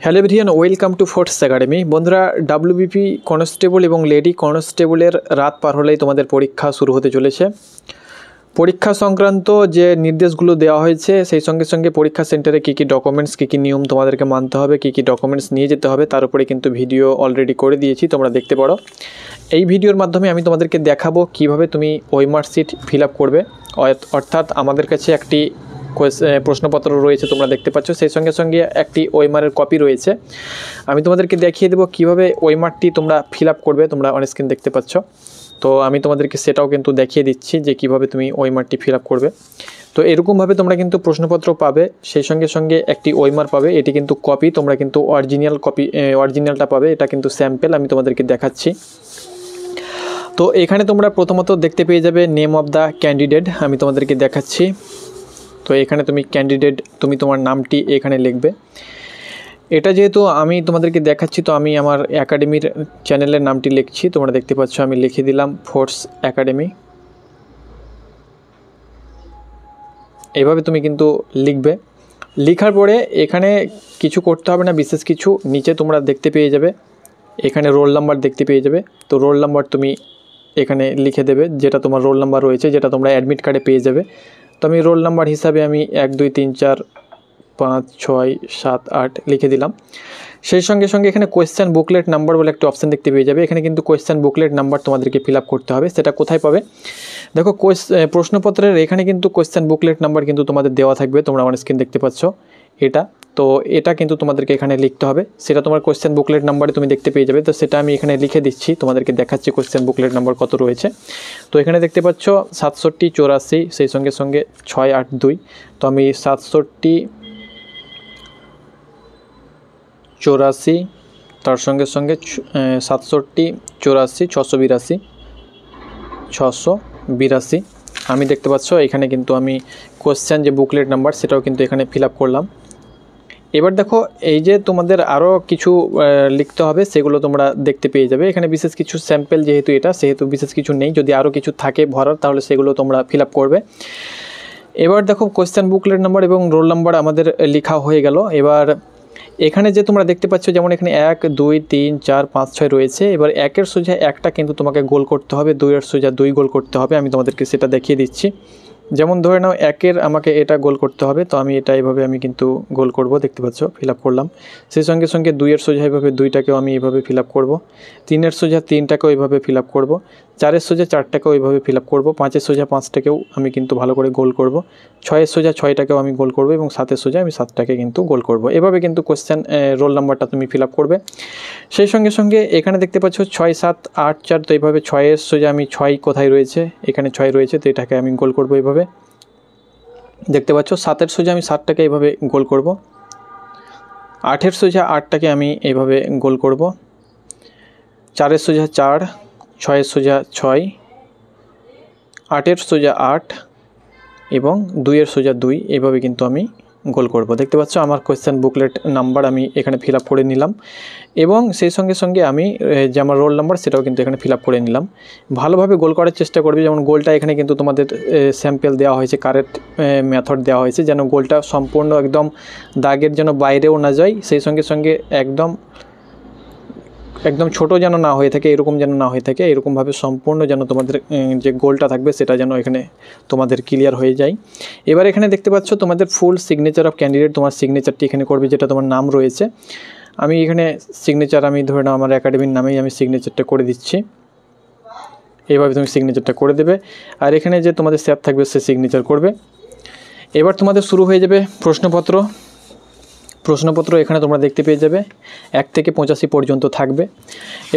Hello everyone, welcome to force academy. বন্ধুরা, WBP constable এবং lady কনস্টেবলের রাত পার হলেই তোমাদের পরীক্ষা শুরু হতে চলেছে। পরীক্ষা সংক্রান্ত যে নির্দেশগুলো দেওয়া হয়েছে, সেই সঙ্গে সঙ্গে পরীক্ষা সেন্টারে কী কী ডকুমেন্টস, কী কী নিয়ম তোমাদেরকে মানতে হবে, কী কী ডকুমেন্টস নিয়ে যেতে হবে, তার উপরে কিন্তু ভিডিও অলরেডি করে দিয়েছি, তোমরা দেখতে পারো। এই ভিডিওর মাধ্যমে আমি তোমাদেরকে দেখাবো কিভাবে তুমি ওএমআর শিট ফিল আপ করবে। অর্থাৎ আমাদের কাছে একটি প্রশ্নপত্র রয়েছে, তোমরা দেখতে পাচ্ছ, সেই সঙ্গে সঙ্গে একটি ওএমআরের কপি রয়েছে। আমি তোমাদেরকে দেখিয়ে দেবো কীভাবে ওএমআরটি তোমরা ফিল আপ করবে। তোমরা অন স্ক্রিন দেখতে পাচ্ছ, তো আমি তোমাদেরকে সেটাও কিন্তু দেখিয়ে দিচ্ছি যে কিভাবে তুমি ওএমআরটি ফিল আপ করবে। তো এরকমভাবে তোমরা কিন্তু প্রশ্নপত্র পাবে, সেই সঙ্গে সঙ্গে একটি ওএমআর পাবে। এটি কিন্তু কপি, তোমরা কিন্তু অরিজিনালটা পাবে, এটা কিন্তু স্যাম্পল আমি তোমাদেরকে দেখাচ্ছি। তো এখানে তোমরা প্রথমত দেখতে পেয়ে যাবে নেম অফ দ্য ক্যান্ডিডেট, আমি তোমাদেরকে দেখাচ্ছি। তো এখানে তুমি ক্যান্ডিডেট, তুমি তোমার নামটি এখানে লিখবে। এটা যেহেতু আমি তোমাদেরকে দেখাচ্ছি, তো আমি আমার একাডেমির চ্যানেলের নামটি লিখছি, তোমরা দেখতে পাচ্ছ, আমি লিখে দিলাম ফোর্স একাডেমি। এইভাবে তুমি কিন্তু লিখবে। লেখার পরে এখানে কিছু করতে হবে না বিশেষ কিছু, নিচে তোমরা দেখতে পেয়ে যাবে, এখানে রোল নাম্বার দেখতে পেয়ে যাবে। তো রোল নাম্বার তুমি এখানে লিখে দেবে, যেটা তোমার রোল নাম্বার রয়েছে, যেটা তোমরা অ্যাডমিট কার্ডে পেয়ে যাবে। তো আমি রোল নাম্বার হিসাবে আমি 1 2 3 4 5 6 7 8 লিখে দিলাম। সেই সঙ্গে সঙ্গে এখানে কোয়েশ্চেন বুকলেট নাম্বার বলে একটা অপশান দেখতে পেয়ে যাবে। এখানে কিন্তু কোয়েশ্চেন বুকলেট নাম্বার তোমাদেরকে ফিল আপ করতে হবে। সেটা কোথায় পাবে দেখো, প্রশ্নপত্রের এখানে কিন্তু কোয়েশ্চেন বুকলেট নাম্বার কিন্তু তোমাদের দেওয়া থাকবে, তোমরা অন স্ক্রিন দেখতে পাচ্ছ এটা। তো এটা কিন্তু তোমাদেরকে এখানে লিখতে হবে, সেটা তোমার কোয়েশ্চেন বুকলেট নাম্বারে তুমি দেখতে পেয়ে যাবে। তো সেটা আমি এখানে লিখে দিচ্ছি, তোমাদেরকে দেখাচ্ছি কোয়েশ্চেন বুকলেট নাম্বার কত রয়েছে। তো এখানে দেখতে পাচ্ছ 67 84, সেই সঙ্গে সঙ্গে 6 8 2। তো আমি 67 84, তার সঙ্গে সঙ্গে 67 84 682 682 আমি দেখতে পাচ্ছ এখানে কিন্তু আমি কোয়েশ্চেন যে বুকলেট নাম্বার সেটাও কিন্তু এখানে ফিল আপ করলাম। এবার দেখো, এই যে তোমাদের আরও কিছু লিখতে হবে, সেগুলো তোমরা দেখতে পেয়ে যাবে। এখানে বিশেষ কিছু স্যাম্পল যেহেতু এটা, সেহেতু বিশেষ কিছু নেই। যদি আরও কিছু থাকে ভরার, তাহলে সেগুলো তোমরা ফিল আপ করবে। এবার দেখো, কোয়েশ্চেন বুকলেট নাম্বার এবং রোল নাম্বার আমাদের লেখা হয়ে গেল। এবার এখানে যে তোমরা দেখতে পাচ্ছ, যেমন এখানে 1 2 3 4 5 6 রয়েছে। এবার 1-এর সোজা 1টা কিন্তু তোমাকে গোল করতে হবে, 2-এর সোজা 2 গোল করতে হবে। আমি তোমাদেরকে সেটা দেখিয়ে দিচ্ছি। যেমন ধরে নাও 1-এর আমাকে এটা গোল করতে হবে, তো আমি এটা এইভাবে আমি কিন্তু গোল করব, দেখতে পাচ্ছ ফিল আপ করলাম। সেই সঙ্গে সঙ্গে 2-এর সোজা এইভাবে 2টাকেও আমি এইভাবে ফিল আপ করবো, 3-এর সোজা 3টাকেও এইভাবে ফিল আপ করবো, 4-এর সোজা 4টাকেও এইভাবে ফিল আপ করবো, 5-এর সোজা 5টাকেও আমি কিন্তু ভালো করে গোল করব, 6-এর সোজা 6টাকেও আমি গোল করব, এবং 7-এর সোজা আমি 7টাকে কিন্তু গোল করব। এভাবে কিন্তু কোশ্চেন রোল নাম্বারটা তুমি ফিল আপ করবে। সেই সঙ্গে সঙ্গে এখানে দেখতে পাচ্ছ 6 7 8 4। তো এইভাবে 6-এর সোজা আমি 6 কোথায় রয়েছে, এখানে 6 রয়েছে, তো এটাকে আমি গোল করব এইভাবে, দেখতে পাচ্ছ। 7-এর সোজা আমি 7টাকে এইভাবে গোল করব, 8-এর সোজা 8টাকে আমি এইভাবে গোল করব, 4-এর সোজা 4, 6-এর সোজা 6, 8-এর সোজা 8 এবং 2-এর সোজা 2, এইভাবে কিন্তু আমি গোল করব। দেখতে পাচ্ছ আমার কোয়েশ্চেন বুকলেট নাম্বার আমি এখানে ফিল আপ করে নিলাম, এবং সেই সঙ্গে সঙ্গে আমি যে আমার রোল নাম্বার সেটাও কিন্তু এখানে ফিল আপ করে নিলাম। ভালোভাবে গোল করার চেষ্টা করবে। যেমন গোলটা এখানে কিন্তু তোমাদের স্যাম্পল দেওয়া হয়েছে, কারেক্ট মেথড দেওয়া হয়েছে, যেন গোলটা সম্পূর্ণ একদম দাগের যেন বাইরেও না যায়, সেই সঙ্গে সঙ্গে একদম ছোট যেন না হয়ে থাকে, এরকম যেন না হয়ে থাকে, এরকমভাবে সম্পূর্ণ যেন তোমাদের যে গোলটা থাকবে সেটা যেন এখানে তোমাদের ক্লিয়ার হয়ে যায়। এবার এখানে দেখতে পাচ্ছ তোমাদের ফুল সিগনেচার অফ ক্যান্ডিডেট, তোমার সিগনেচারটি এখানে করবে, যেটা তোমার নাম রয়েছে। আমি এখানে সিগনেচার, আমি ধরে নাও আমার একাডেমির নামেই আমি সিগনেচারটা করে দিচ্ছি। এইভাবে তুমি সিগনেচারটা করে দেবে, আর এখানে যে তোমাদের স্যার থাকবে সে সিগনেচার করবে। এবার তোমাদের শুরু হয়ে যাবে প্রশ্নপত্র এখানে তোমরা দেখতে পেয়ে যাবে 1 থেকে 85 পর্যন্ত থাকবে।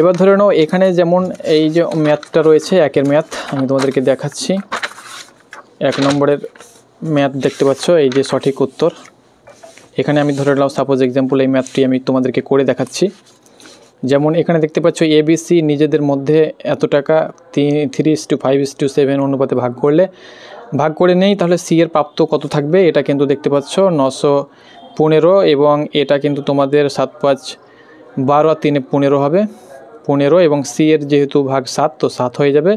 এবার ধরে নাও এখানে যেমন এই যে ম্যাথটা রয়েছে, 1-এর ম্যাথ আমি তোমাদেরকে দেখাচ্ছি। 1 নম্বরের ম্যাথ দেখতে পাচ্ছ, এই যে সঠিক উত্তর। এখানে আমি ধরে নাও সাপোজ এক্সাম্পল এই ম্যাথটি আমি তোমাদেরকে করে দেখাচ্ছি। যেমন এখানে দেখতে পাচ্ছ ABC নিজেদের মধ্যে এত টাকা 3:5:7 অনুপাতে ভাগ করে নেই, তাহলে C এর প্রাপ্ত কত থাকবে, এটা কিন্তু দেখতে পাচ্ছ 915, এবং এটা কিন্তু তোমাদের 7 5 12 আর 3 15 হবে 15, এবং C এর যেহেতু ভাগ 7, তো 7 হয়ে যাবে।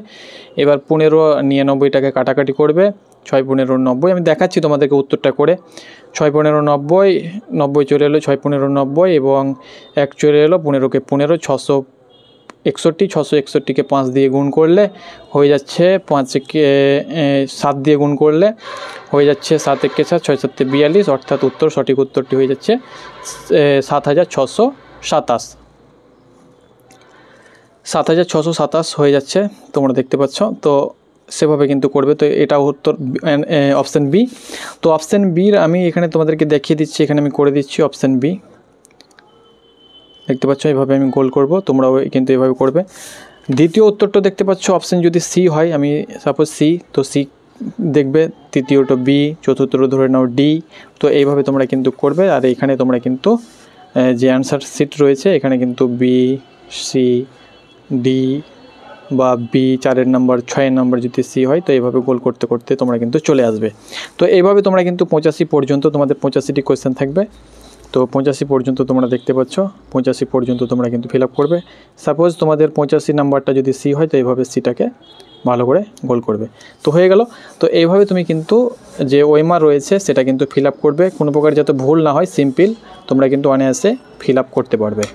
এবার 15 99টাকে কাটাকাটি করবে, 6 15 90, আমি দেখাচ্ছি তোমাদেরকে উত্তরটা করে। 6 15 90, 90 চলে এলো, 6 15 90 এবং 1 চলে এলো, 15কে 15, 661, 661কে 5 দিয়ে গুণ করলে হয়ে যাচ্ছে 5কে 7 দিয়ে গুণ করলে হয়ে যাচ্ছে 7 1 7, 6 7 42, অর্থাৎ সঠিক উত্তরটি হয়ে যাচ্ছে 7627। 7627 হয়ে যাচ্ছে, তোমরা দেখতে পাচ্ছ। তো সেভাবে কিন্তু করবে। তো এটা উত্তর অপশান বি। তো অপশান বির আমি এখানে তোমাদেরকে দেখিয়ে দিচ্ছি, এখানে আমি করে দিচ্ছি অপশান বি। দেখতে পাচ্ছ এইভাবে আমি গোল করব, তোমরাও কিন্তু এভাবে করবে। দ্বিতীয় উত্তরটা দেখতে পাচ্ছ অপশান যদি সি হয়, আমি সাপোজ সি, তো সি দেখবে, তৃতীয়টা বি, চতুর্থটা ধরে নাও ডি। তো এইভাবে তোমরা কিন্তু করবে। আর এখানে তোমরা কিন্তু যে অ্যান্সার শিট রয়েছে এখানে কিন্তু বি, সি, ডি বা বি 4 নাম্বার, 6 নাম্বার যদি সি হয়, তো এইভাবে গোল করতে করতে তোমরা কিন্তু চলে আসবে। তো এইভাবে তোমরা কিন্তু 85 পর্যন্ত তোমাদের 85টি কোয়েশ্চেন থাকবে। তো 85 পর্যন্ত তোমরা দেখতে পাচ্ছ, 85 পর্যন্ত তোমরা কিন্তু ফিল আপ করবে। সাপোজ তোমাদের 85 নাম্বারটা যদি সি হয়, তো এইভাবে সিটাকে ভালো করে গোল করবে। তো হয়ে গেল। তো এইভাবে তুমি কিন্তু যে ওএমআর রয়েছে সেটা কিন্তু ফিল আপ করবে, কোনো প্রকার যাতে ভুল না হয়, সিম্পল তোমরা কিন্তু অনায়াসে ফিল আপ করতে পারবে।